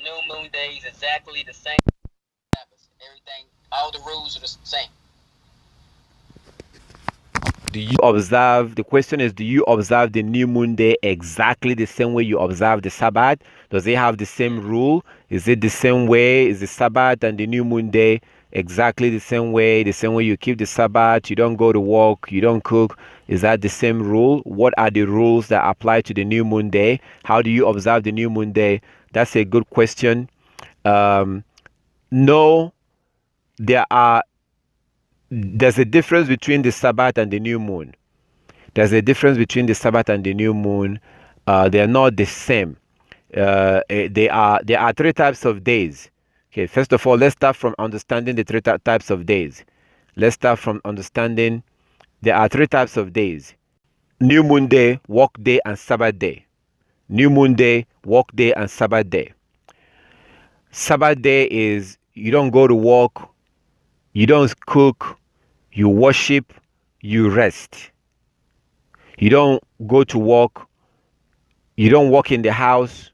new moon day is exactly the same. Everything, all the rules are the same. Do you observe? The question is, do you observe the new moon day exactly the same way you observe the Sabbath? Does it have the same rule? Is it the same way? Is the Sabbath and the new moon day exactly the same way? The same way you keep the Sabbath, you don't go to work, you don't cook. Is that the same rule? What are the rules that apply to the new moon day? How do you observe the new moon day? That's a good question. No, there are there's a difference between the Sabbath and the new moon. There's a difference between the Sabbath and the new moon. They are not the same. There are three types of days. Okay, first of all, let's start from understanding the three types of days. Let's start from understanding there are three types of days: new moon day, work day, and Sabbath day. New moon day, work day, and Sabbath day. Sabbath day is you don't go to work, you don't cook, you worship, you rest. You don't go to work, you don't work in the house,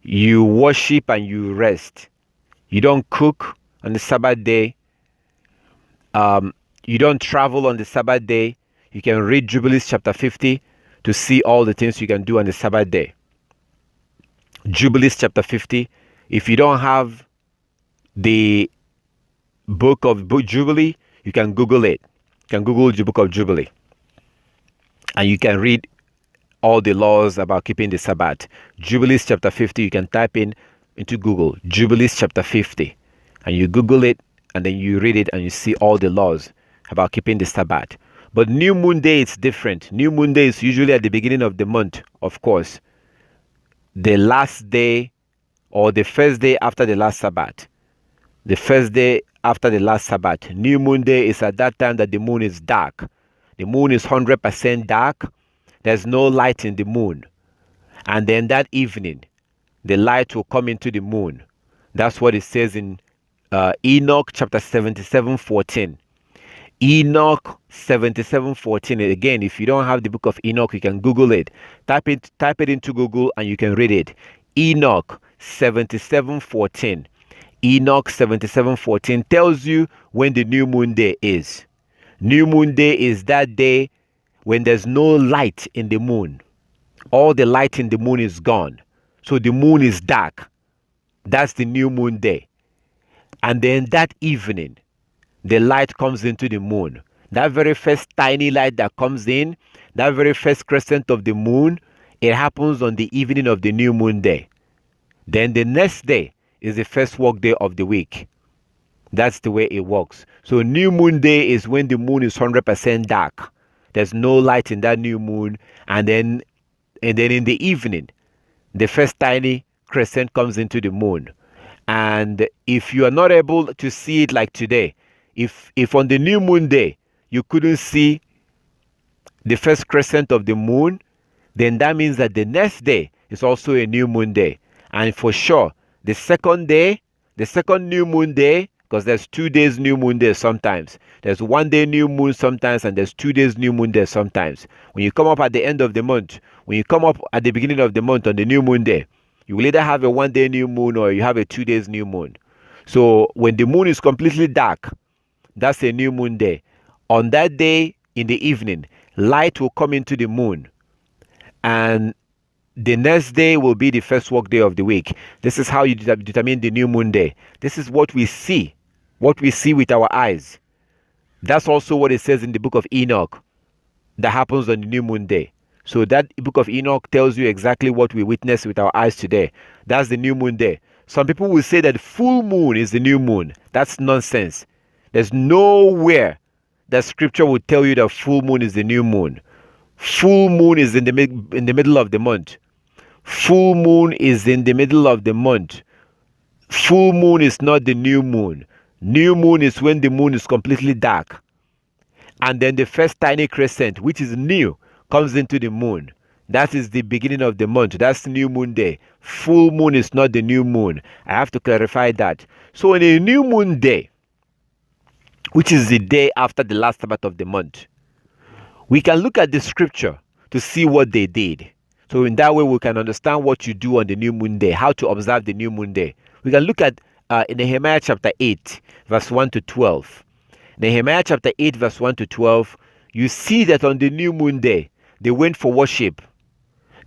you worship and you rest. You don't cook on the Sabbath day. You don't travel on the Sabbath day. You can read Jubilees chapter 50 to see all the things you can do on the Sabbath day. Jubilees chapter 50. If you don't have the book of Jubilee, you can Google it. You can Google the book of Jubilee. And you can read all the laws about keeping the Sabbath. Jubilees chapter 50, you can type in into Google, Jubilees chapter 50. And you Google it, and then you read it, and you see all the laws about keeping the Sabbath. But New Moon Day, it's different. New Moon Day is usually at the beginning of the month, of course. The last day or the first day after the last Sabbath. The first day after the last Sabbath. New Moon Day is at that time that the moon is dark. The moon is 100% dark. There's no light in the moon. And then that evening, the light will come into the moon. That's what it says in Enoch chapter 77:14. Enoch 77:14. Again, if you don't have the book of Enoch, you can Google it. Type it into Google and you can read it. Enoch 77:14. Enoch 77:14 tells you when the new moon day is. New moon day is that day when there's no light in the moon. All the light in the moon is gone. So the moon is dark. That's the new moon day. And then that evening, the light comes into the moon. That very first tiny light that comes in, that very first crescent of the moon, it happens on the evening of the new moon day. Then the next day is the first work day of the week. That's the way it works. So new moon day is when the moon is 100% dark. There's no light in that new moon. And then in the evening, the first tiny crescent comes into the moon. And if you are not able to see it like today, if on the new moon day you couldn't see the first crescent of the moon, then that means that the next day is also a new moon day. And for sure, the second new moon day, because there's 2 days new moon day sometimes. There's 1 day new moon sometimes, and there's 2 days new moon day sometimes. When you come up at the end of the month, when you come up at the beginning of the month on the new moon day, you will either have a 1 day new moon or you have a 2 days new moon. So when the moon is completely dark, that's a new moon day. On that day in the evening, light will come into the moon. And the next day will be the first work day of the week. This is how you determine the new moon day. This is what we see with our eyes. That's also what it says in the book of Enoch that happens on the new moon day. So that book of Enoch tells you exactly what we witness with our eyes today. That's the new moon day. Some people will say that full moon is the new moon. That's nonsense. There's nowhere that scripture would tell you that full moon is the new moon. Full moon is in the middle of the month. Full moon is in the middle of the month. Full moon is not the new moon. New moon is when the moon is completely dark. And then the first tiny crescent, which is new, comes into the moon. That is the beginning of the month. That's new moon day. Full moon is not the new moon. I have to clarify that. So on a new moon day, which is the day after the last Sabbath of the month, we can look at the scripture to see what they did. So in that way, we can understand what you do on the new moon day, how to observe the new moon day. We can look at Nehemiah chapter 8, verse 1 to 12. Nehemiah chapter 8, verse 1 to 12, you see that on the new moon day, they went for worship.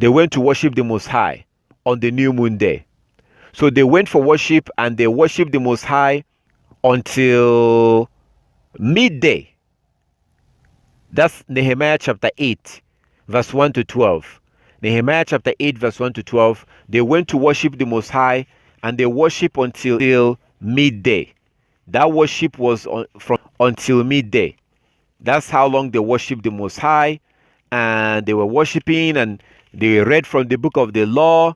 They went to worship the Most High on the new moon day. So they went for worship and they worshiped the Most High until midday. That's Nehemiah chapter 8, verse 1 to 12. Nehemiah chapter 8, verse 1 to 12. They went to worship the Most High and they worship until midday. That worship was from until midday. That's how long they worshiped the Most High. And they were worshiping and they read from the book of the law.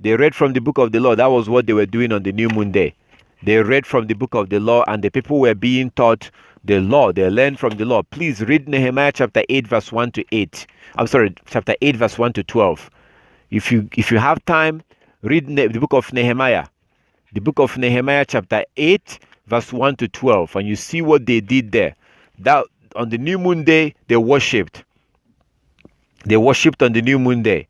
They read from the book of the law. That was what they were doing on the new moon day. They read from the book of the law and the people were being taught the law. They learned from the law. Please read Nehemiah chapter 8 verse 1 to 8. I'm sorry, chapter 8 verse 1 to 12. If you have time, read the book of Nehemiah. The book of Nehemiah chapter 8 verse 1 to 12, and you see what they did there. That on the new moon day they worshipped. They worshipped on the new moon day.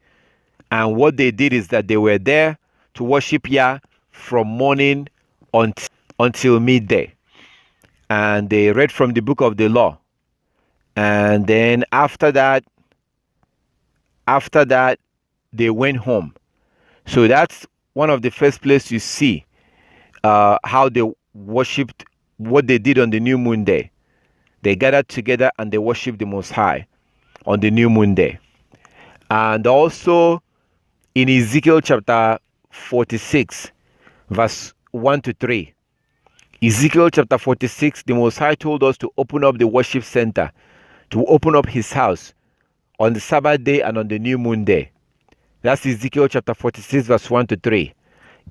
And what they did is that they were there to worship Yah from morning until midday. And they read from the book of the law. And then after that, they went home. So that's one of the first places you see how they worshipped, what they did on the new moon day. They gathered together and they worshipped the Most High on the new moon day. And also in Ezekiel chapter 46, verse 1 to 3. Ezekiel chapter 46, the Most High told us to open up the worship center, to open up his house on the Sabbath day and on the new moon day. That's Ezekiel chapter 46, verse 1 to 3.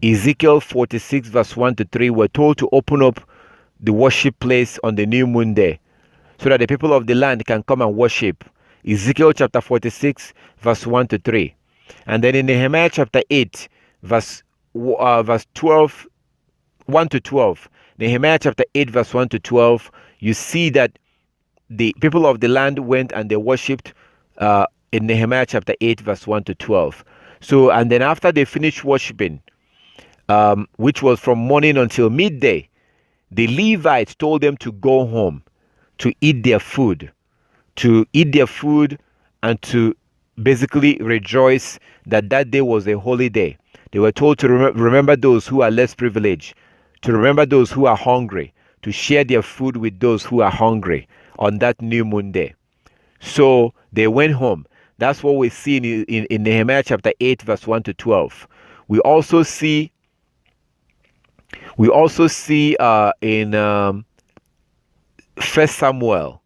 Ezekiel 46, verse 1 to 3, we're told to open up the worship place on the new moon day so that the people of the land can come and worship. Ezekiel chapter 46, verse 1 to 3. And then in Nehemiah chapter 8, verse 12, 1 to 12. Nehemiah chapter 8, verse 1 to 12, you see that the people of the land went and they worshipped in Nehemiah chapter 8, verse 1 to 12. So, and then after they finished worshiping, which was from morning until midday, the Levites told them to go home, to eat their food, and to basically rejoice that that day was a holy day. They were told to remember those who are less privileged, to remember those who are hungry, to share their food with those who are hungry on that new moon day. So they went home. That's what we see in Nehemiah chapter 8, verse 1 to 12. We also see in 1 Samuel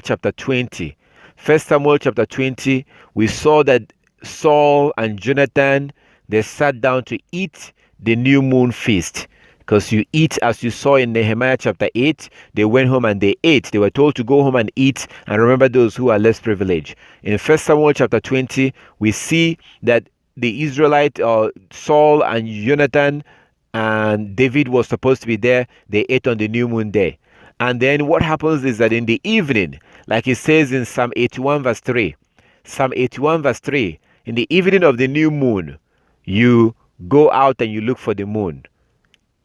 chapter 20. 1 Samuel chapter 20, we saw that Saul and Jonathan, they sat down to eat the new moon feast. Because you eat, as you saw in Nehemiah chapter 8, they went home and they ate. They were told to go home and eat and remember those who are less privileged. In 1 Samuel chapter 20, we see that the Israelite, Saul and Jonathan and David was supposed to be there. They ate on the new moon day. And then what happens is that in the evening, like it says in Psalm 81 verse 3, Psalm 81 verse 3, in the evening of the new moon, you go out and you look for the moon.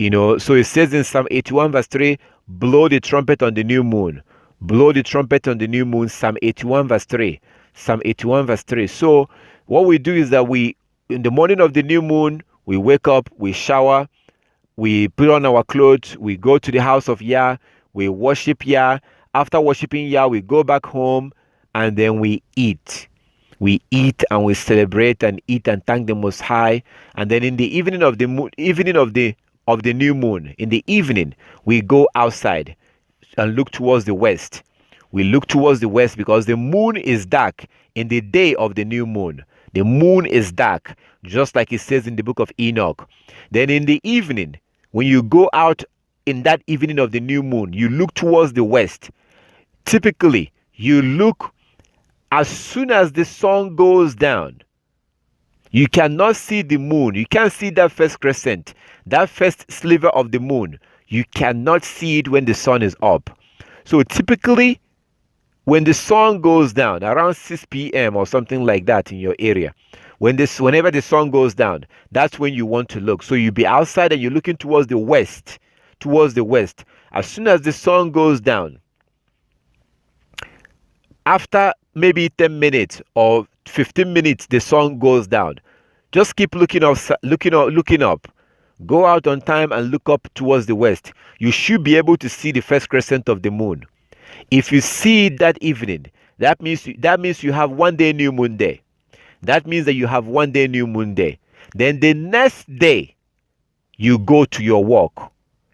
You know, so it says in Psalm 81 verse 3, blow the trumpet on the new moon. Blow the trumpet on the new moon, Psalm 81 verse 3. Psalm 81 verse 3. So what we do is that in the morning of the new moon, we wake up, we shower, we put on our clothes, we go to the house of Yah, we worship Yah. After worshiping Yah, we go back home and then we eat. We eat and we celebrate and eat and thank the Most High. And then in the evening of the new moon, in the evening, we go outside and look towards the west. We look towards the west because the moon is dark in the day of the new moon. The moon is dark, just like it says in the book of Enoch. Then in the evening, when you go out in that evening of the new moon, you look towards the west. Typically, you look as soon as the sun goes down. You cannot see the moon. You can't see that first crescent, that first sliver of the moon. You cannot see it when the sun is up. So typically, when the sun goes down around 6 p.m. or something like that in your area, whenever the sun goes down, that's when you want to look. So you be outside and you're looking towards the west, towards the west. As soon as the sun goes down, after maybe 10 minutes or 15 minutes, the sun goes down. Just keep looking up, looking up, looking up. Go out on time and look up towards the west. You should be able to see the first crescent of the moon. If you see it that evening, that means you have 1 day new moon day. That means that you have 1 day new moon day. Then the next day, you go to your work.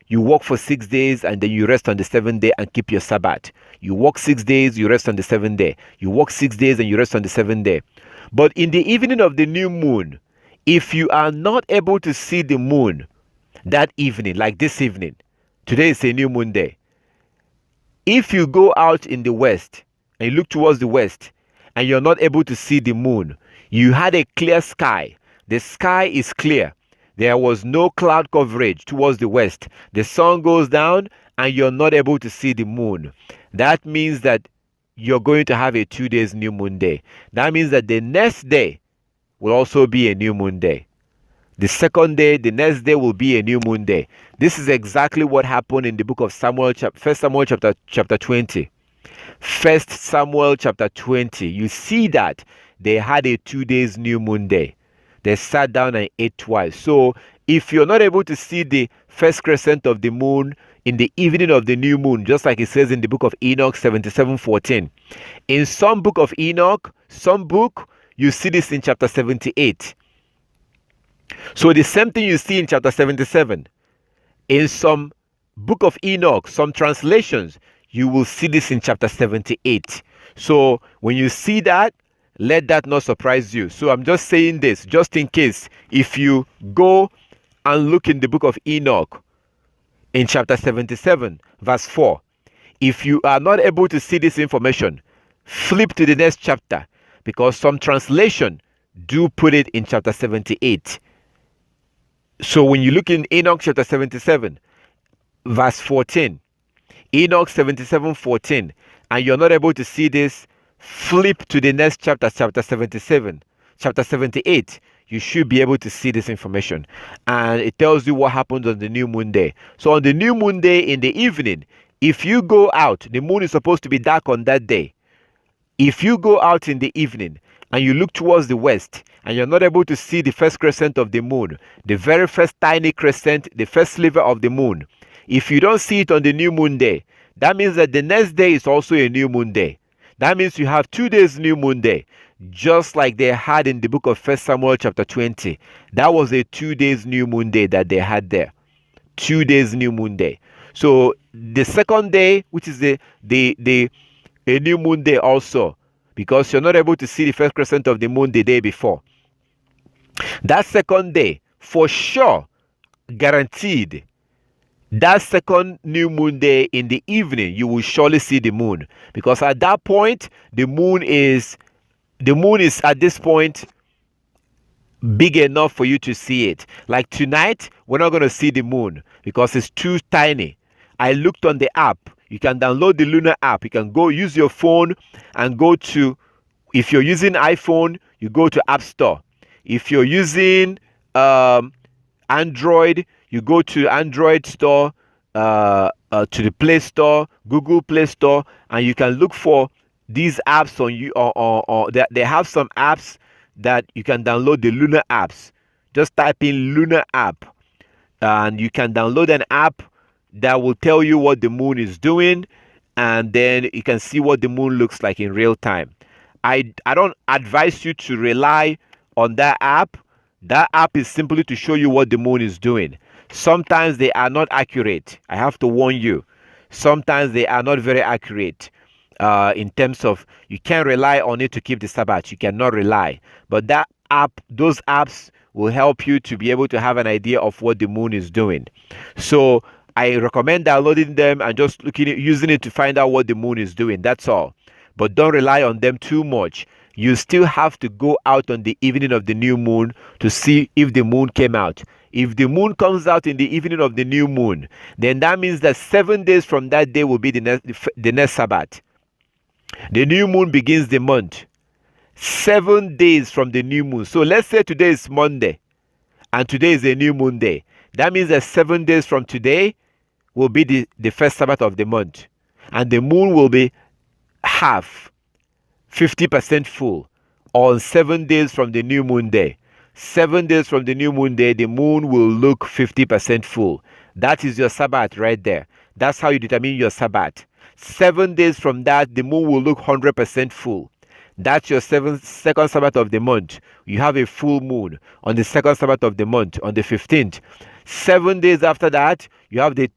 You work for 6 days and then you rest on the 7th day and keep your Sabbath. You work 6 days, you rest on the 7th day. You work 6 days and you rest on the 7th day. But in the evening of the new moon, if you are not able to see the moon that evening, like this evening, today is a new moon day. If you go out in the west and you look towards the west and you're not able to see the moon, you had a clear sky. The sky is clear. There was no cloud coverage towards the west. The sun goes down and you're not able to see the moon. That means that you're going to have a 2 days new moon day. That means that the next day will also be a new moon day. The second day, the next day will be a new moon day. This is exactly what happened in the book of Samuel, 1 Samuel chapter 20. 1 Samuel chapter 20. You see that they had a 2 days new moon day. They sat down and ate twice. So if you're not able to see the first crescent of the moon in the evening of the new moon, just like it says in the book of Enoch 77:14. In some book of Enoch, some book, you see this in chapter 78. So the same thing you see in chapter 77. In some book of Enoch, some translations, you will see this in chapter 78. So when you see that, let that not surprise you. So I'm just saying this, just in case, if you go and look in the book of Enoch, in chapter 77, verse 4, if you are not able to see this information, flip to the next chapter, because some translation do put it in chapter 78. So when you look in Enoch chapter 77, verse 14, Enoch 77:14, and you're not able to see this, flip to the next chapter, chapter 77, chapter 78. You should be able to see this information. And it tells you what happens on the new moon day. So on the new moon day in the evening, if you go out, the moon is supposed to be dark on that day. If you go out in the evening and you look towards the west and you're not able to see the first crescent of the moon, the very first tiny crescent, the first sliver of the moon, if you don't see it on the new moon day, that means that the next day is also a new moon day. That means you have 2 days new moon day, just like they had in the book of 1 Samuel chapter 20. That was a 2 days new moon day that they had there. 2 days new moon day. So the second day, which is a new moon day also, because you're not able to see the first crescent of the moon the day before. That second day, for sure, guaranteed, that second new moon day in the evening, you will surely see the moon, because at that point the moon is at this point big enough for you to see it. Like tonight, we're not going to see the moon because it's too tiny. I looked on the app. You can download the lunar app. You can go use your phone and go to, if you're using iPhone, you go to App Store. If you're using Android, you go to Android Store, to the Play Store, Google Play Store, and you can look for these apps on you. Or they have some apps that you can download, the lunar apps. Just type in lunar app, and you can download an app that will tell you what the moon is doing, and then you can see what the moon looks like in real time. I don't advise you to rely on that app. That app is simply to show you what the moon is doing. Sometimes they are not accurate. I have to warn you. Sometimes they are not very accurate in terms of, you can't rely on it to keep the Sabbath. You cannot rely. But that app, those apps will help you to be able to have an idea of what the moon is doing. So I recommend downloading them and just using it to find out what the moon is doing. That's all. But don't rely on them too much. You still have to go out on the evening of the new moon to see if the moon came out. If the moon comes out in the evening of the new moon, then that means that 7 days from that day will be the next Sabbath. The new moon begins the month 7 days from the new moon. So let's say today is Monday and today is a new moon day. That means that 7 days from today will be the first Sabbath of the month. And the moon will be half, 50% full on 7 days from the new moon day. 7 days from the new moon day, the moon will look 50% full. That is your Sabbath right there. That's how you determine your Sabbath. 7 days from that, the moon will look 100% full. That's your second Sabbath of the month. You have a full moon on the second Sabbath of the month, on the 15th. 7 days after that, you have the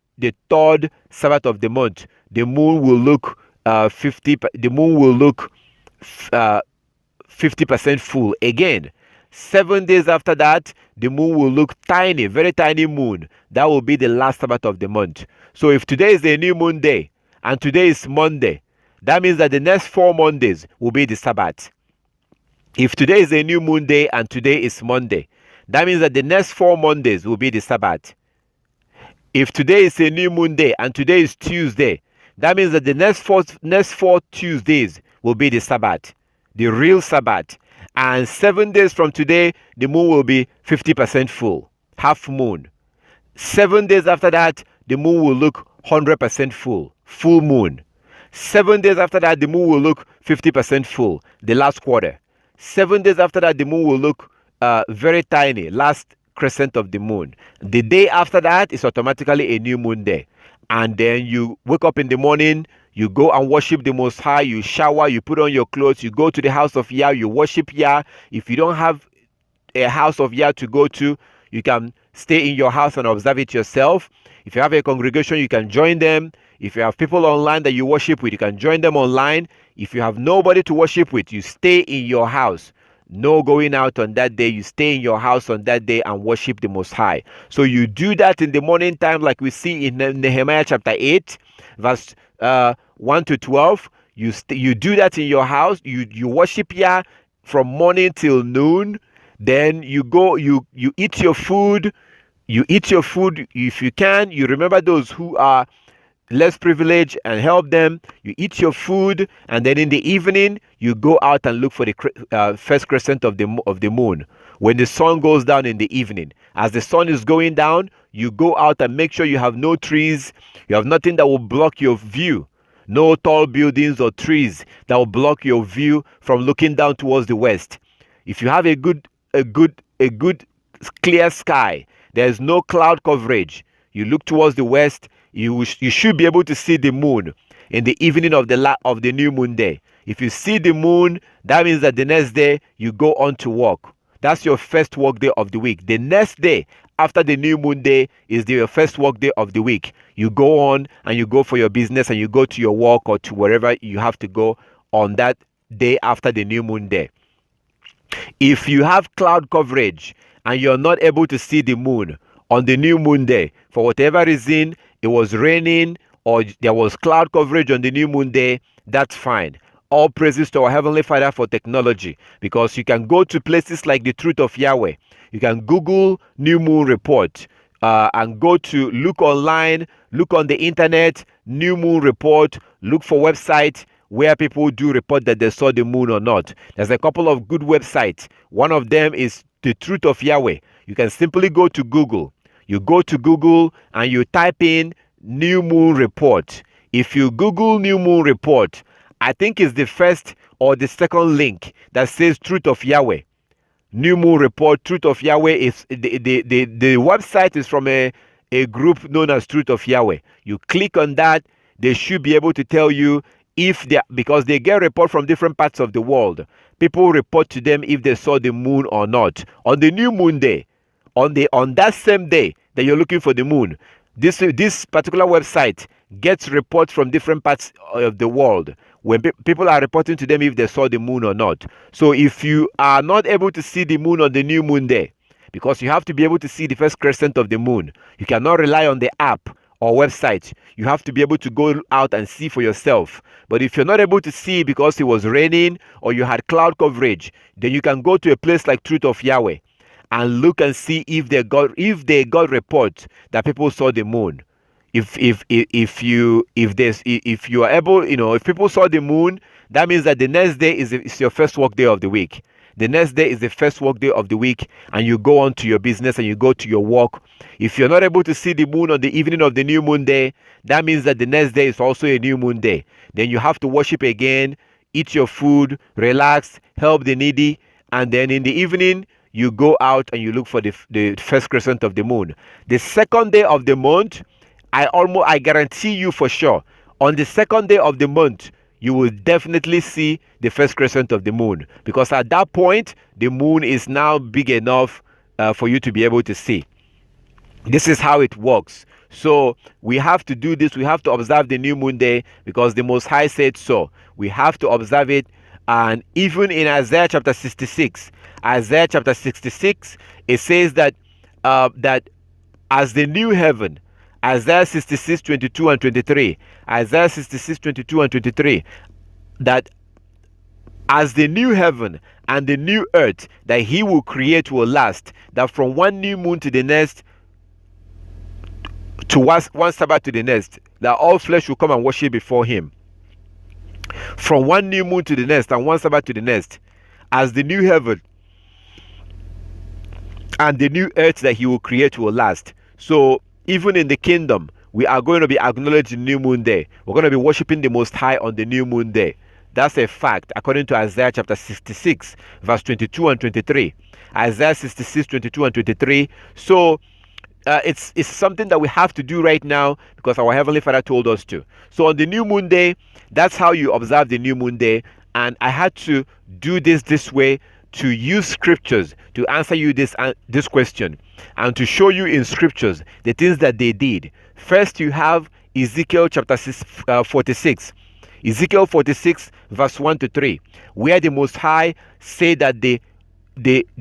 third Sabbath of the month. The moon will look 50% full again. 7 days after that, the moon will look tiny, very tiny moon. That will be the last Sabbath of the month. So if today is a new moon day and today is Monday, that means that the next 4 Mondays will be the Sabbath. If today is a new moon day and today is Monday, that means that the next 4 Mondays will be the Sabbath. If today is a new moon day and today is Tuesday, that means that the next four Tuesdays will be the Sabbath, the real Sabbath. And 7 days from today, the moon will be 50% full, half moon. 7 days after that, the moon will look 100% full, full moon. 7 days after that, the moon will look 50% full, the last quarter. 7 days after that, the moon will look very tiny, last crescent of the moon. The day after that is automatically a new moon day. And then you wake up in the morning, you go and worship the Most High, you shower, you put on your clothes, you go to the house of Yah, you worship Yah. If you don't have a house of Yah to go to, you can stay in your house and observe it yourself. If you have a congregation, you can join them. If you have people online that you worship with, you can join them online. If you have nobody to worship with, you stay in your house. No going out on that day. You stay in your house on that day and worship the Most High. So you do that in the morning time, like we see in Nehemiah chapter 8, verse 1 to 12. You do that in your house. You worship Yah from morning till noon. Then you go, you eat your food. You eat your food if you can. You remember those who are less privileged and help them. You eat your food, and then in the evening you go out and look for the first crescent of the moon. When the sun goes down in the evening, as the sun is going down, you go out and make sure you have no trees, you have nothing that will block your view, no tall buildings or trees that will block your view from looking down towards the west. If you have a good clear sky, there is no cloud coverage, you look towards the west, you should be able to see the moon in the evening of the new moon day. If you see the moon, that means that the next day you go on to work. That's your first work day of the week. The next day after the new moon day is your first work day of the week. You go on and you go for your business and you go to your work or to wherever you have to go on that day after the new moon day. If you have cloud coverage and you're not able to see the moon on the new moon day, for whatever reason, it was raining or there was cloud coverage on the new moon day, that's fine. All praises to our Heavenly Father for technology, because you can go to places like the Truth of Yahweh. You can Google New Moon Report and go to look online, look on the internet, New Moon Report, look for websites where people do report that they saw the moon or not. There's a couple of good websites. One of them is the Truth of Yahweh. You can simply go to Google. You go to Google and you type in New Moon Report. If you Google New Moon Report, I think it's the first or the second link that says Truth of Yahweh. New Moon Report, Truth of Yahweh is the website is from a group known as Truth of Yahweh. You click on that, they should be able to tell you because they get report from different parts of the world. People report to them if they saw the moon or not. On the new moon day, on that same day that you're looking for the moon, this particular website gets reports from different parts of the world when people are reporting to them if they saw the moon or not. So if you are not able to see the moon on the new moon day, because you have to be able to see the first crescent of the moon, you cannot rely on the app or website. You have to be able to go out and see for yourself. But if you're not able to see because it was raining or you had cloud coverage, then you can go to a place like Truth of Yahweh and look and see if they got reports that people saw the moon. If you are able, if people saw the moon, that means that the next day is your first work day of the week. The next day is the first work day of the week, and you go on to your business and you go to your work. If you're not able to see the moon on the evening of the new moon day, that means that the next day is also a new moon day. Then you have to worship again, eat your food, relax, help the needy, and then in the evening, you go out and you look for the first crescent of the moon. The second day of the month, I guarantee you for sure, on the second day of the month, you will definitely see the first crescent of the moon, because at that point the moon is now big enough for you to be able to see. This is how it works. So we have to do this. We have to observe the new moon day because the Most High said so. We have to observe it. And even in Isaiah chapter 66, it says that that as the new heaven, Isaiah 66, 22 and 23, Isaiah 66, 22 and 23, that as the new heaven and the new earth that he will create will last, that from one new moon to the next, to one Sabbath to the next, that all flesh will come and worship before him. From one new moon to the next and one Sabbath to the next, as the new heaven and the new earth that he will create will last. So even in the kingdom, we are going to be acknowledging new moon day. We're going to be worshiping the Most High on the new moon day. That's a fact according to Isaiah chapter 66 verse 22 and 23. Isaiah 66, 22 and 23. So it's something that we have to do right now because our Heavenly Father told us to. So on the new moon day, that's how you observe the new moon day. And I had to do this way to use scriptures to answer you this question and to show you in scriptures the things that they did. First, you have Ezekiel chapter 46. Ezekiel 46 verse 1 to 3, where the Most High said that the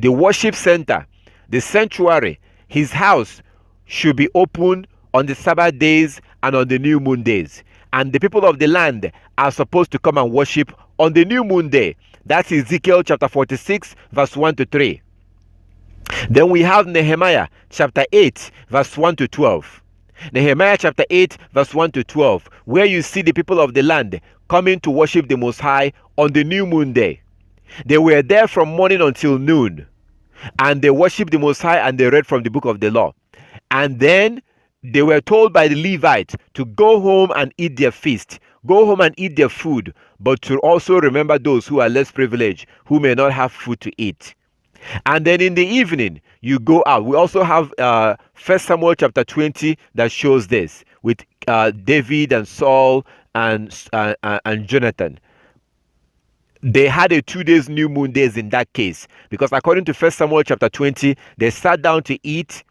worship center, the sanctuary, his house should be open on the Sabbath days and on the new moon days. And the people of the land are supposed to come and worship on the new moon day. That's Ezekiel chapter 46 verse 1 to 3. Then we have Nehemiah chapter 8 verse 1 to 12. Nehemiah chapter 8 verse 1 to 12, where you see the people of the land coming to worship the Most High on the new moon day. They were there from morning until noon, and they worshiped the Most High and they read from the book of the law. And then they were told by the Levites to go home and eat their feast, go home and eat their food, but to also remember those who are less privileged, who may not have food to eat. And then in the evening, you go out. We also have 1 Samuel chapter 20 that shows this with David and Saul and Jonathan. They had a 2 days new moon days in that case, because according to 1 Samuel chapter 20, they sat down to eat,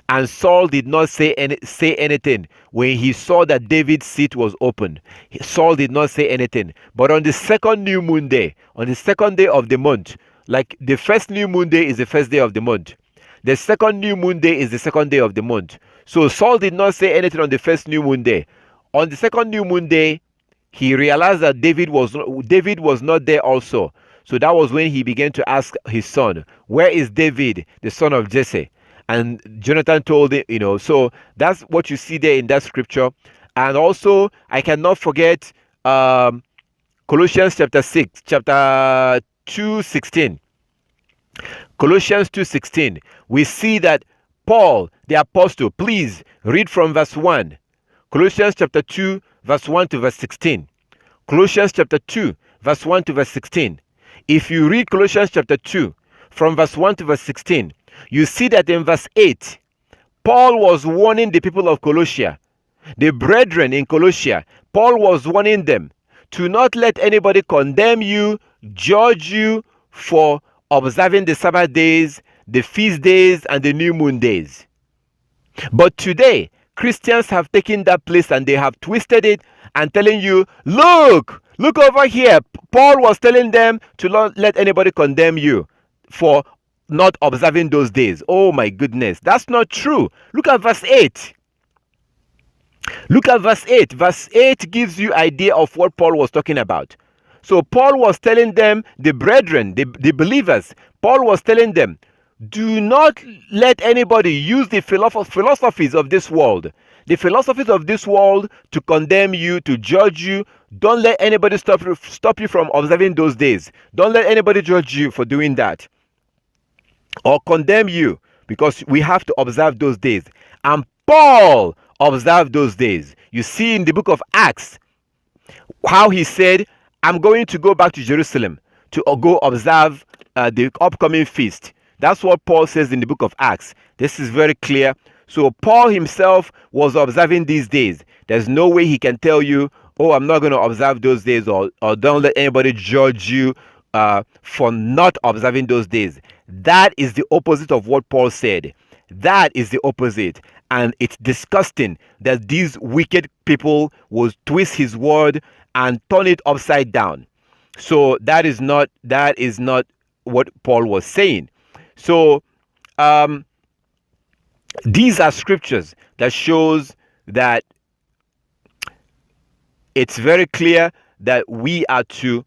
and Saul did not say anything when he saw that David's seat was open. Saul did not say anything. But on the second new moon day, on the second day of the month, like the first new moon day is the first day of the month, the second new moon day is the second day of the month. So Saul did not say anything on the first new moon day. On the second new moon day, he realized that David was not there also. So that was when he began to ask his son, where is David, the son of Jesse? And Jonathan told him, so that's what you see there in that scripture. And also, I cannot forget Colossians chapter 2:16. Colossians 2:16. We see that Paul, the apostle, please read from verse 1. Colossians chapter 2, verse 1 to verse 16. Colossians chapter 2, verse 1 to verse 16. If you read Colossians chapter 2, from verse 1 to verse 16, you see that in verse 8, Paul was warning the people of Colossia, the brethren in Colossia. Paul was warning them to not let anybody condemn you, judge you for observing the Sabbath days, the feast days, and the new moon days. But today, Christians have taken that place and they have twisted it and telling you, look over here. Paul was telling them to not let anybody condemn you for not observing those days. Oh my goodness, that's not true. Look at verse 8. Look at verse 8. Verse 8 gives you idea of what Paul was talking about. So Paul was telling them, the brethren, the believers, Paul was telling them, Do not let anybody use the philosophies of this world, to condemn you, to judge you. Don't let anybody stop you from observing those days. Don't let anybody judge you for doing that or condemn you, because we have to observe those days. And Paul observed those days. You see in the book of Acts how he said, I'm going to go back to Jerusalem to go observe the upcoming feast. That's what Paul says in the book of Acts. This is very clear. So Paul himself was observing these days. There's no way he can tell you, oh, I'm not going to observe those days, or don't let anybody judge you for not observing those days. That is the opposite of what Paul said. That is the opposite. And it's disgusting that these wicked people will twist his word and turn it upside down. So that is not what Paul was saying. So these are scriptures that shows that it's very clear that we are to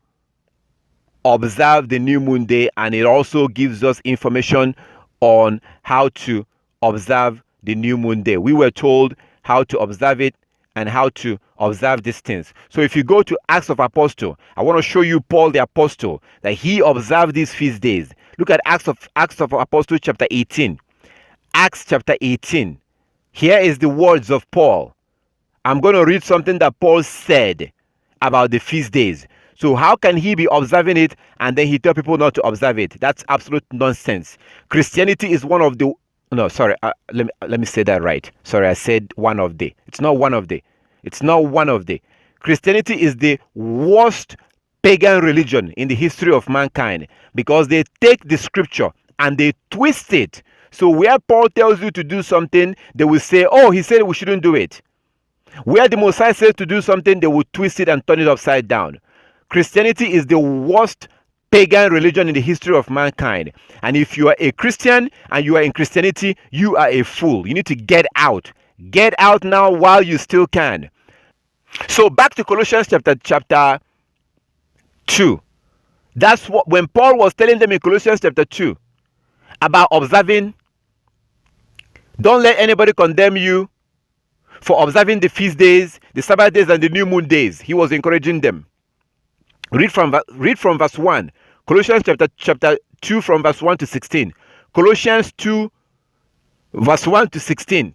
observe the new moon day, and it also gives us information on how to observe the new moon day. We were told how to observe it and how to observe these things. So if you go to Acts of Apostle, I want to show you Paul the Apostle, that he observed these feast days. Look at Acts of Apostle chapter 18. Acts chapter 18. Here is the words of Paul. I'm going to read something that Paul said about the feast days. So how can he be observing it and then he tell people not to observe it? That's absolute nonsense. Christianity is one of the... No, sorry. Let me say that right. Sorry, I said one of the. It's not one of the. It's not one of the. Christianity is the worst pagan religion in the history of mankind, because they take the scripture and they twist it. So where Paul tells you to do something, they will say, oh, he said we shouldn't do it. Where the Messiah says to do something, they will twist it and turn it upside down. Christianity is the worst pagan religion in the history of mankind. And if you are a Christian and you are in Christianity, you are a fool. You need to get out. Get out now while you still can. So back to Colossians chapter 2. That's what, when Paul was telling them in Colossians chapter 2 about observing, don't let anybody condemn you for observing the feast days, the Sabbath days, and the new moon days. He was encouraging them. Read from verse 1. Colossians chapter 2 from verse 1 to 16. Colossians 2 verse 1 to 16.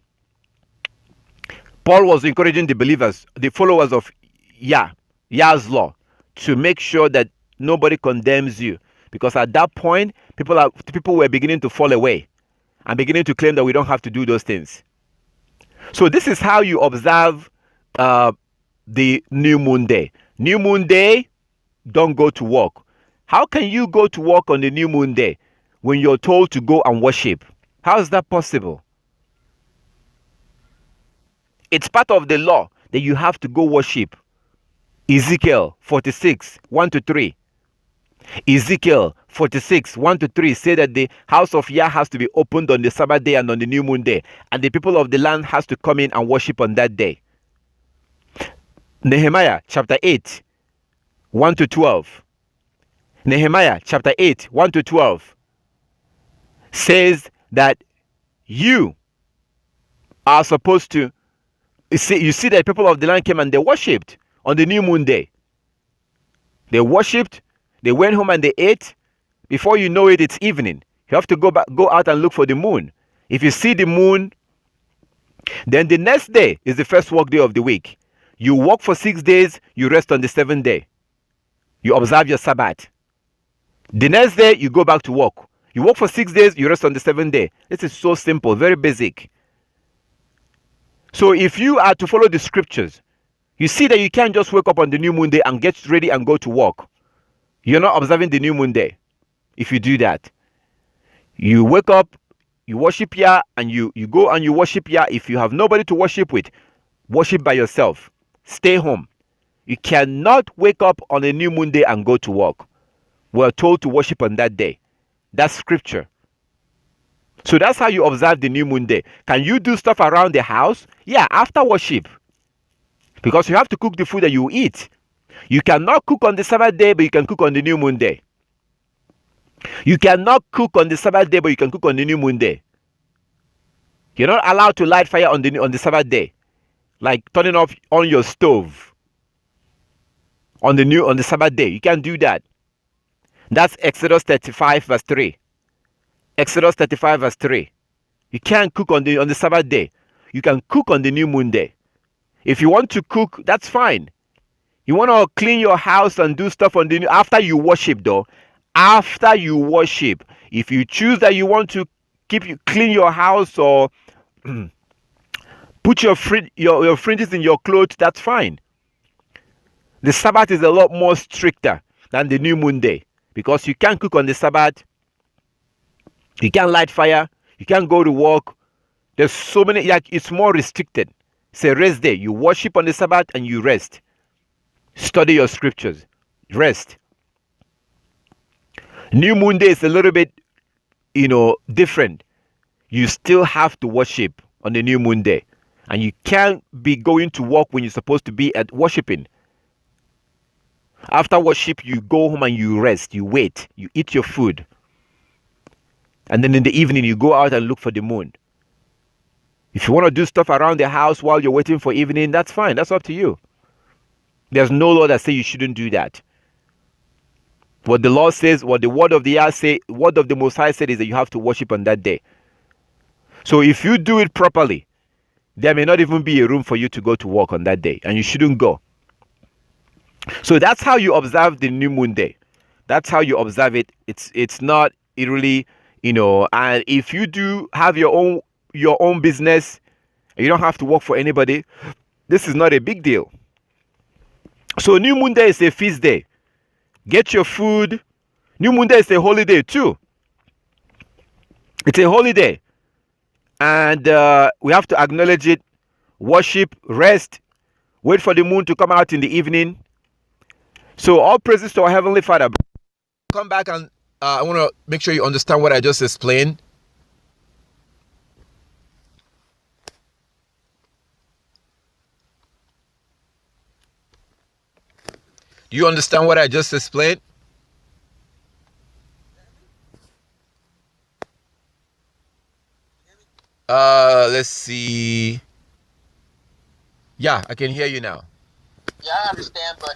Paul was encouraging the believers, the followers of Yah's law, to make sure that nobody condemns you. Because at that point, people were beginning to fall away and beginning to claim that we don't have to do those things. So this is how you observe the new moon day. New moon day, don't go to work. How can you go to work on the new moon day when you're told to go and worship? How is that possible? It's part of the law that you have to go worship. Ezekiel 46, 1 to 3. Ezekiel 46, 1 to 3 say that the house of Yah has to be opened on the Sabbath day and on the new moon day. And the people of the land has to come in and worship on that day. Nehemiah chapter 8, 1 to 12. Nehemiah chapter 8, 1 to 12 says that you are supposed to... You see that people of the land came and they worshipped on the new moon day. They worshipped, they went home and they ate. Before you know it, it's evening. You have to go out and look for the moon. If you see the moon, then the next day is the first work day of the week. You work for 6 days, you rest on the 7th day. You observe your Sabbath. The next day, you go back to work. You work for 6 days, you rest on the 7th day. This is so simple, very basic. So if you are to follow the scriptures, you see that you can't just wake up on the new moon day and get ready and go to work. You're not observing the new moon day if you do that. You wake up, you worship Yah, and you go and you worship Yah. If you have nobody to worship with, worship by yourself. Stay home. You cannot wake up on a new moon day and go to work. We're told to worship on that day. That's scripture. So that's how you observe the new moon day. Can you do stuff around the house? Yeah, after worship. Because you have to cook the food that you eat. You cannot cook on the Sabbath day, but you can cook on the new moon day. You cannot cook on the Sabbath day, but you can cook on the new moon day. You're not allowed to light fire on the Sabbath day, like turning off on your stove on the Sabbath day. You can't do that. That's Exodus 35 verse 3. Exodus 35 verse 3. You can't cook on the Sabbath day. You can cook on the new moon day. If you want to cook, that's fine. You want to clean your house and do stuff on the after you worship though. After you worship, if you choose that you want to clean your house or put your fringes in your clothes, that's fine. The Sabbath is a lot more stricter than the new moon day because you can't cook on the Sabbath. You can't light fire. You can't go to work. There's so many, like it's more restricted. It's a rest day. You worship on the Sabbath and you rest. Study your scriptures. Rest. New moon day is a little bit, different. You still have to worship on the new moon day. And you can't be going to work when you're supposed to be at worshiping. After worship, you go home and you rest. You wait. You eat your food. And then in the evening, you go out and look for the moon. If you want to do stuff around the house while you're waiting for evening, that's fine. That's up to you. There's no law that says you shouldn't do that. What the law says, what the word of the Most High said is that you have to worship on that day. So if you do it properly, there may not even be a room for you to go to work on that day, and you shouldn't go. So that's how you observe the new moon day. That's how you observe it. It's not really, and if you do have your own business, you don't have to work for anybody, this is not a big deal. So new moon day is a feast day. Get your food. New moon day is a holiday too. It's a holiday. And we have to acknowledge it, worship, rest, wait for the moon to come out in the evening. So all praises to our Heavenly Father. Come back and I want to make sure you understand what I just explained. Do you understand what I just explained? Let's see. Yeah, I can hear you now. Yeah, I understand, but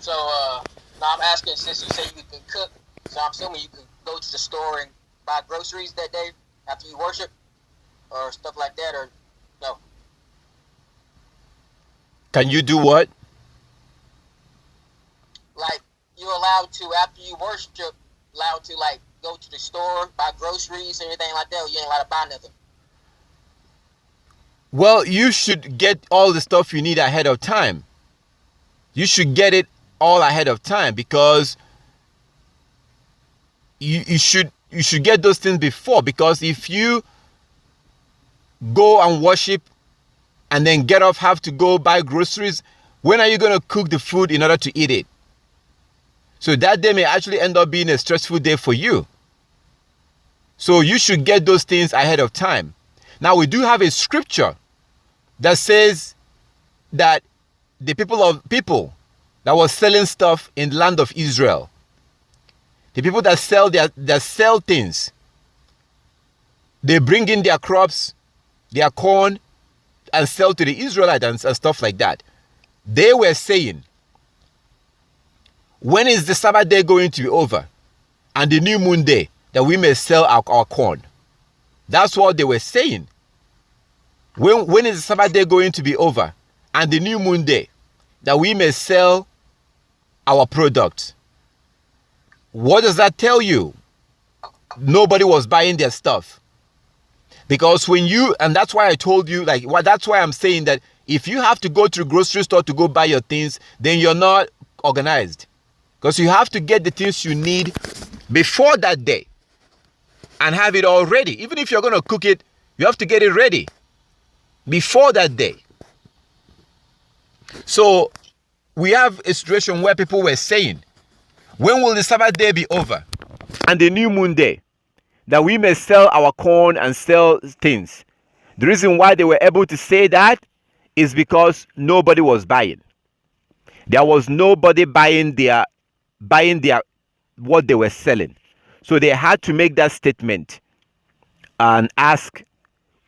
now I'm asking, since you say you can cook, so I'm assuming you can go to the store and buy groceries that day after you worship or stuff like that, or no? Can you do what? Like, you're allowed to, after you worship, allowed to, like, go to the store, buy groceries and everything like that, or you ain't allowed to buy nothing? Well, you should get all the stuff you need ahead of time. You should get it all ahead of time because you should get those things before, because if you go and worship and then get off, have to go buy groceries, when are you going to cook the food in order to eat it? So that day may actually end up being a stressful day for you. So you should get those things ahead of time. Now, we do have a scripture that says that the people that was selling stuff in the land of Israel, the people that sell things, they bring in their crops, their corn, and sell to the Israelites and stuff like that. They were saying, when is the Sabbath day going to be over and the new moon day, that we may sell our corn? That's what they were saying. When is the Sabbath day going to be over and the new moon day, that we may sell our products? What does that tell you? Nobody was buying their stuff. Because and that's why I told you, that's why I'm saying that if you have to go to the grocery store to go buy your things, then you're not organized. Because you have to get the things you need before that day and have it all ready. Even if you're going to cook it, you have to get it ready before that day. So we have a situation where people were saying, when will the Sabbath day be over and the new moon day, that we may sell our corn and sell things? The reason why they were able to say that is because nobody was buying. There was nobody buying their what they were selling. So they had to make that statement and ask,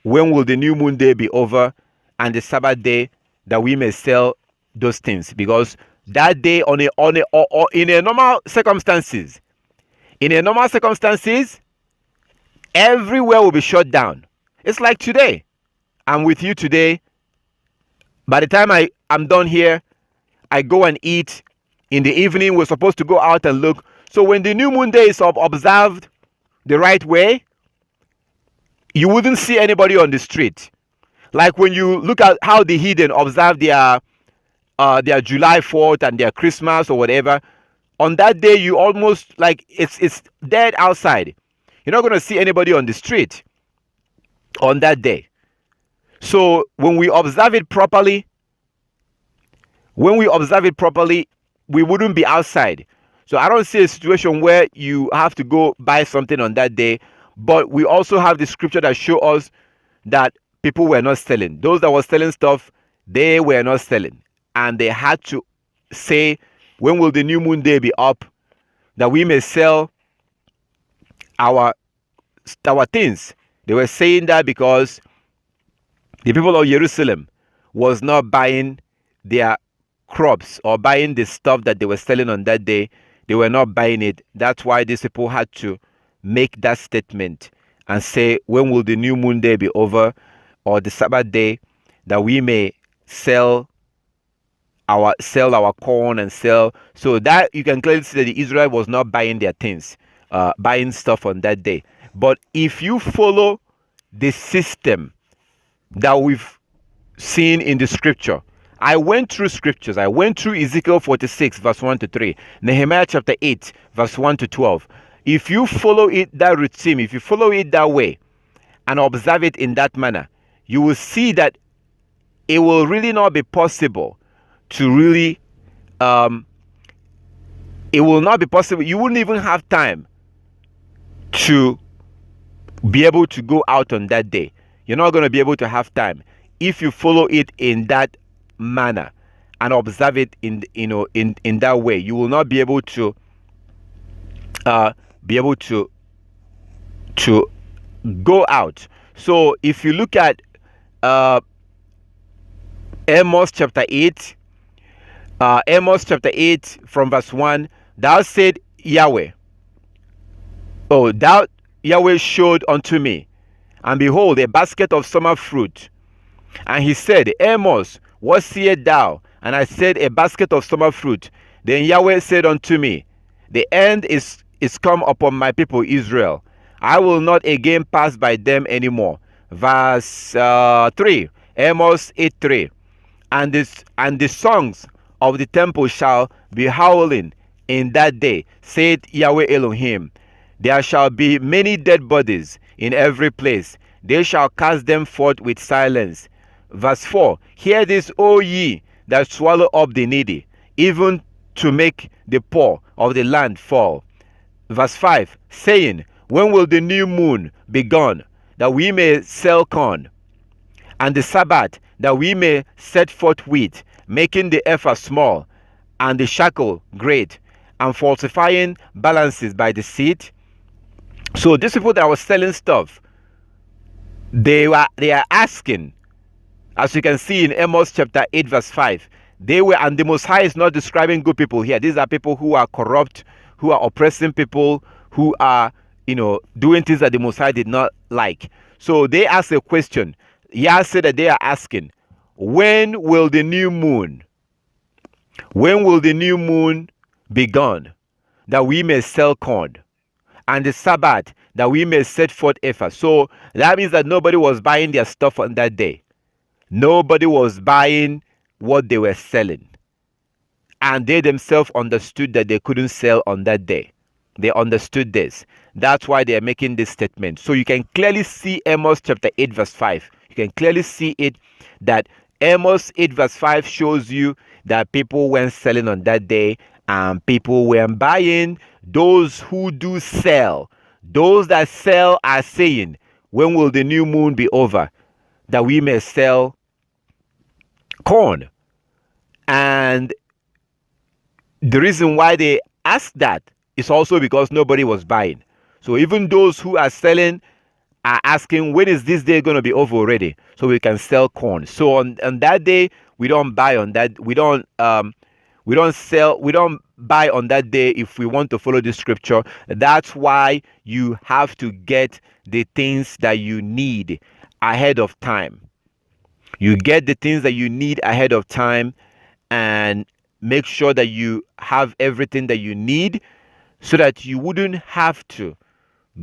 when will the new moon day be over and the Sabbath day, that we may sell those things? Because that day or in a normal circumstances, everywhere will be shut down. It's like today. I'm with you today. By the time I'm done here, I go and eat. In the evening, we're supposed to go out and look. So when the new moon day is observed the right way, you wouldn't see anybody on the street. Like when you look at how the heathen observe their July 4th and their Christmas or whatever, on that day you almost like it's dead outside. You're not going to see anybody on the street on that day. So when we observe it properly, we wouldn't be outside. So I don't see a situation where you have to go buy something on that day. But we also have the scripture that show us that people were not selling. Those that were selling stuff, they were not selling. And they had to say, when will the new moon day be up, that we may sell our things. They were saying that because the people of Jerusalem was not buying their crops or buying the stuff that they were selling on that day. They were not buying it. That's why these people had to make that statement and say, when will the new moon day be over, or the Sabbath day, that we may sell our corn and sell. So that you can clearly see that the Israel was not buying their things, buying stuff on that day. But if you follow the system that we've seen in the scripture, I went through scriptures. I went through Ezekiel 46 verse 1 to 3, Nehemiah chapter 8 verse 1 to 12. If you follow it, that routine, if you follow it that way and observe it in that manner, you will see that it will really not be possible to really, it will not be possible. You wouldn't even have time to be able to go out on that day. You're not going to be able to have time if you follow it in that manner and observe it in that way. You will not be able to go out. So if you look at Amos chapter 8, from verse 1, thou said Yahweh, thou Yahweh showed unto me, and behold, a basket of summer fruit. And he said, Amos, what seest thou? And I said, a basket of summer fruit. Then Yahweh said unto me, the end is come upon my people Israel. I will not again pass by them anymore. Verse 3, Amos 8:3. And the songs of the temple shall be howling in that day, saith Yahweh Elohim. There shall be many dead bodies in every place. They shall cast them forth with silence. Verse 4, hear this, O ye that swallow up the needy, even to make the poor of the land fall. Verse 5, saying, when will the new moon be gone, that we may sell corn, and the Sabbath, that we may set forth wheat, making the ephah small, and the shekel great, and falsifying balances by deceit? So these people that were selling stuff, they are asking, as you can see in Amos chapter 8 verse 5, and the Most High is not describing good people here. These are people who are corrupt, who are oppressing people, who are doing things that the Most High did not like. So they ask a question. Yah said that they are asking, when will the new moon be gone, that we may sell corn, and the Sabbath, that we may set forth ephah? So that means that nobody was buying their stuff on that day. Nobody was buying what they were selling. And they themselves understood that they couldn't sell on that day. They understood this. That's why they are making this statement. So you can clearly see Amos chapter 8 verse 5. You can clearly see it, that Amos 8 verse 5 shows you that people weren't selling on that day and people weren't buying. Those who do sell, those that sell are saying, when will the new moon be over, that we may sell corn? And the reason why they asked that is also because nobody was buying. So even those who are selling are asking, when is this day going to be over already, so we can sell corn. So on that day, we don't buy on that. We don't sell. We don't buy on that day if we want to follow this scripture. That's why you have to get the things that you need ahead of time. You get the things that you need ahead of time, and make sure that you have everything that you need, so that you wouldn't have to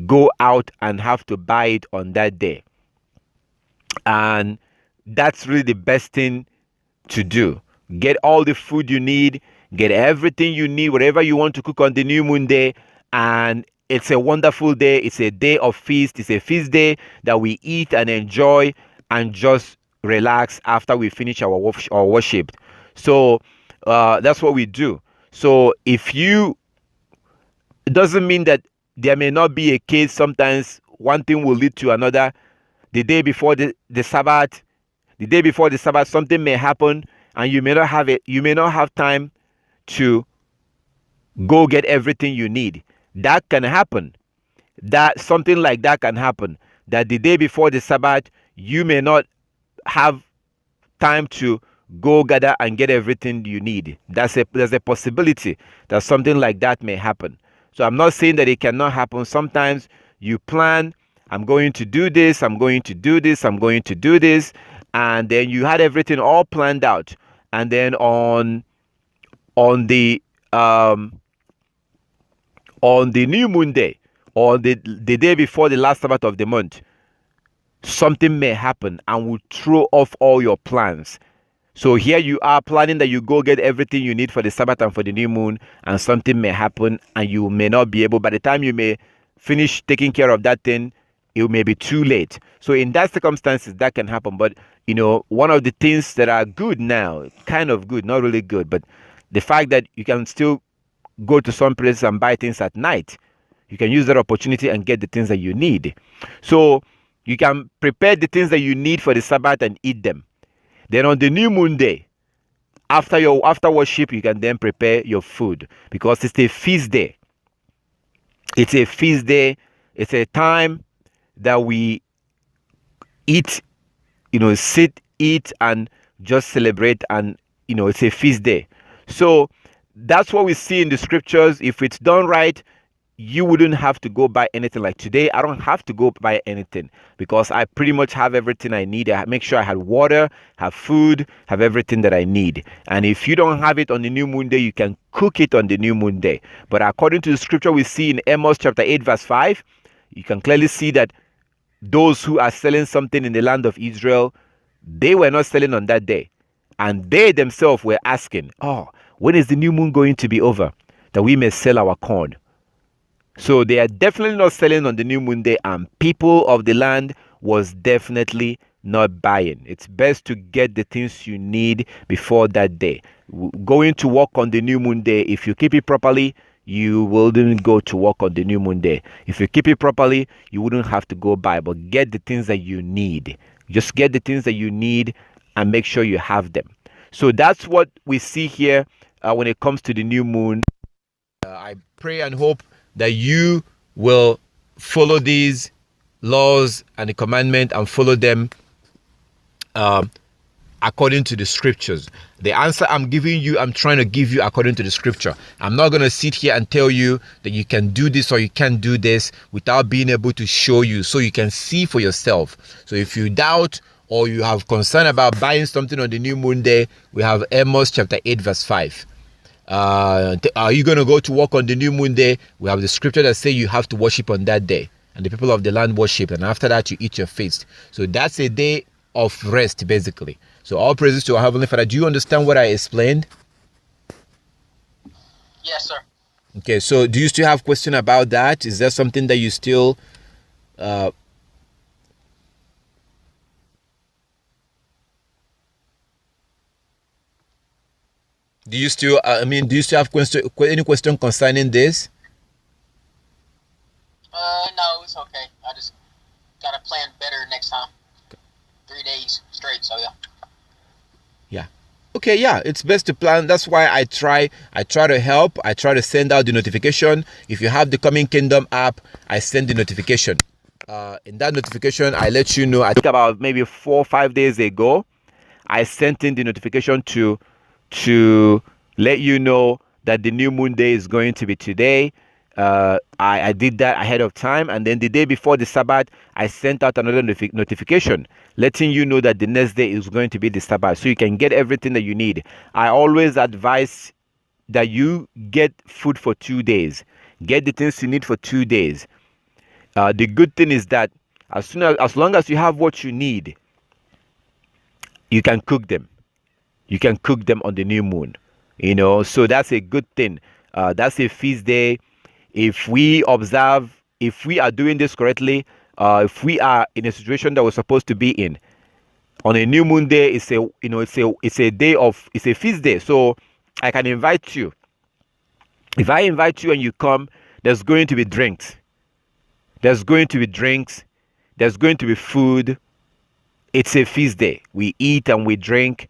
go out and have to buy it on that day. And that's really the best thing to do. Get all the food you need, get everything you need, whatever you want to cook on the new moon day. And it's a wonderful day. It's a day of feast. It's a feast day that we eat and enjoy and just relax after we finish our worship. So that's what we do. So if you, it doesn't mean that there may not be a case. Sometimes one thing will lead to another. The day before the Sabbath, something may happen, and you may not have it. You may not have time to go get everything you need. That can happen. That something like that can happen. That the day before the Sabbath, you may not have time to go gather and get everything you need. There's a possibility that something like that may happen. So I'm not saying that it cannot happen. Sometimes you plan, I'm going to do this, I'm going to do this, I'm going to do this, and then you had everything all planned out. And then on the new moon day, or the day before the last Sabbath of the month, something may happen and will throw off all your plans. So here you are planning that you go get everything you need for the Sabbath and for the new moon, and something may happen and you may not be able. By the time you may finish taking care of that thing, it may be too late. So in that circumstances, that can happen. But one of the things that are good now, kind of good, not really good, but the fact that you can still go to some places and buy things at night. You can use that opportunity and get the things that you need. So you can prepare the things that you need for the Sabbath and eat them. Then on the new moon day, after worship, you can then prepare your food, because it's a feast day. It's a feast day. It's a time that we eat, sit, eat, and just celebrate. And it's a feast day. So that's what we see in the scriptures. If it's done right, you wouldn't have to go buy anything. Like today, I don't have to go buy anything, because I pretty much have everything I need. I make sure I have water, have food, have everything that I need. And if you don't have it on the new moon day, you can cook it on the new moon day. But according to the scripture we see in Amos chapter 8 verse 5, you can clearly see that those who are selling something in the land of Israel, they were not selling on that day. And they themselves were asking, when is the new moon going to be over, that we may sell our corn? So they are definitely not selling on the new moon day, and people of the land was definitely not buying. It's best to get the things you need before that day. Going to work on the new moon day, if you keep it properly, you wouldn't go to work on the new moon day. If you keep it properly, you wouldn't have to go buy, but get the things that you need. Just get the things that you need and make sure you have them. So that's what we see here when it comes to the new moon. I pray and hope that you will follow these laws and the commandment and follow them according to the scriptures. The answer I'm giving you, I'm trying to give you according to the scripture. I'm not going to sit here and tell you that you can do this or you can't do this without being able to show you, so you can see for yourself. So if you doubt or you have concern about buying something on the new moon day, we have Amos chapter 8 verse 5. Are you going to go to work on the new moon day? We have the scripture that say you have to worship on that day, and the people of the land worship, and after that you eat your feast. So that's a day of rest, basically. So all praises to our Heavenly Father. Do you understand what I explained? Yes, sir. Okay, so do you still have question about that? Is there something that you still do you still have any question concerning this? No, it's okay. I just gotta plan better next time. 3 days straight, so yeah. Yeah. okay, yeah, it's best to plan. That's why I try to help. I try to send out the notification. If you have the Coming Kingdom app, I send the notification. In that notification, I let you know. I think about maybe 4 or 5 days ago, I sent in the notification to let you know that the new moon day is going to be today. I did that ahead of time, and then the day before the Sabbath, I sent out another notification letting you know that the next day is going to be the Sabbath, so you can get everything that you need. I always advise that you get food for 2 days, get the things you need for 2 days. The good thing is that as long as you have what you need, you can cook them. You can cook them on the new moon, so that's a good thing. That's a feast day. If we are doing this correctly, if we are in a situation that we're supposed to be in on a new moon day, it's a day of it's a feast day. So I can invite you. If I invite you and you come, there's going to be drinks. There's going to be drinks. There's going to be food. It's a feast day. We eat and we drink,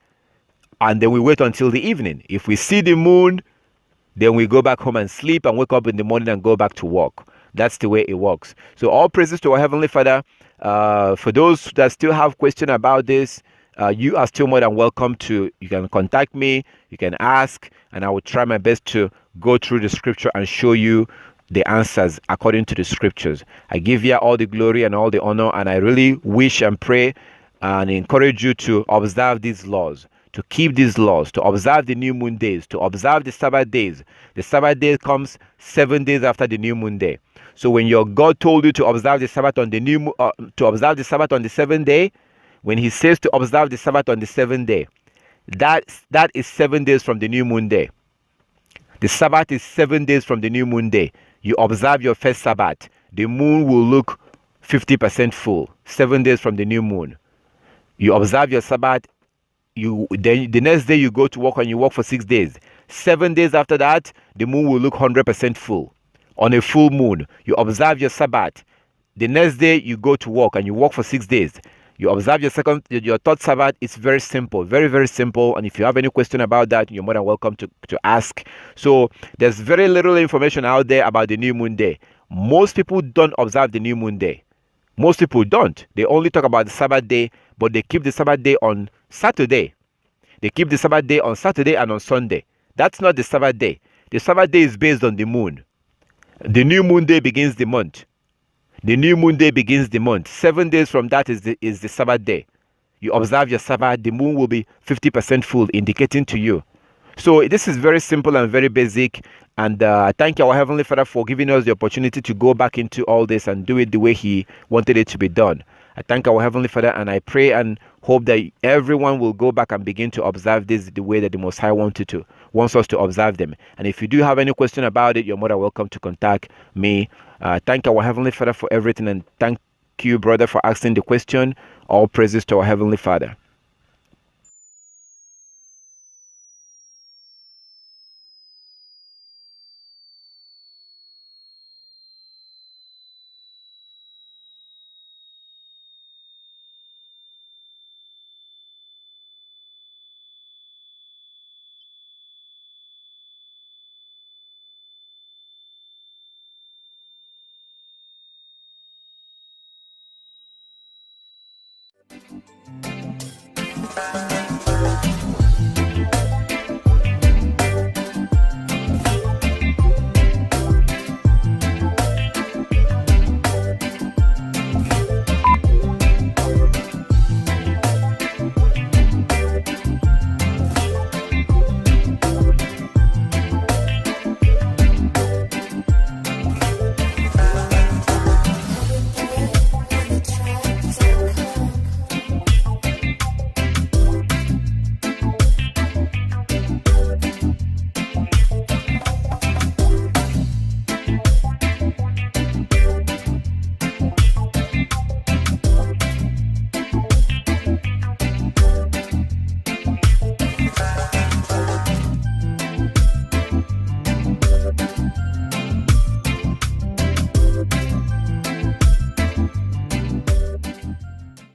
and then we wait until the evening. If we see the moon, then we go back home and sleep and wake up in the morning and go back to work. That's the way it works. So all praises to our Heavenly Father. For those that still have question about this, you are still more than welcome to. You can contact me. You can ask, and I will try my best to go through the scripture and show you the answers according to the scriptures. I give you all the glory and all the honor, and I really wish and pray and encourage you to observe these laws, to keep these laws, to observe the new moon days, to observe the Sabbath days. The Sabbath day comes 7 days after the new moon day. So when your God told you to observe the Sabbath on the to observe the Sabbath on the seventh day, when He says to observe the Sabbath on the seventh day, that is 7 days from the new moon day. The Sabbath is 7 days from the new moon day. You observe your first Sabbath, the moon will look 50% full. 7 days from the new moon. You observe your Sabbath. Then the next day you go to work and you work for 6 days. 7 days after that, the moon will look 100% full. On a full moon, you observe your Sabbath. The next day you go to work and you work for 6 days. You observe your third Sabbath. It's very simple, very, very simple. And if you have any question about that, you're more than welcome to ask. So there's very little information out there about the new moon day. Most people don't observe the new moon day. Most people don't. They only talk about the Sabbath day, but they keep the Sabbath day on Saturday. They keep the Sabbath day on Saturday and on Sunday. That's not the Sabbath day. The Sabbath day is based on the moon. The new moon day begins the month. The new moon day begins the month. 7 days from that is the Sabbath day. You observe your Sabbath, the moon will be 50% full, indicating to you. So this is very simple and very basic. And I thank our Heavenly Father for giving us the opportunity to go back into all this and do it the way He wanted it to be done. I thank our Heavenly Father, and I pray and hope that everyone will go back and begin to observe this the way that the Most High wants us to observe them. And if you do have any question about it, you're more than welcome to contact me. Thank our Heavenly Father for everything, and thank you, brother, for asking the question. All praises to our Heavenly Father.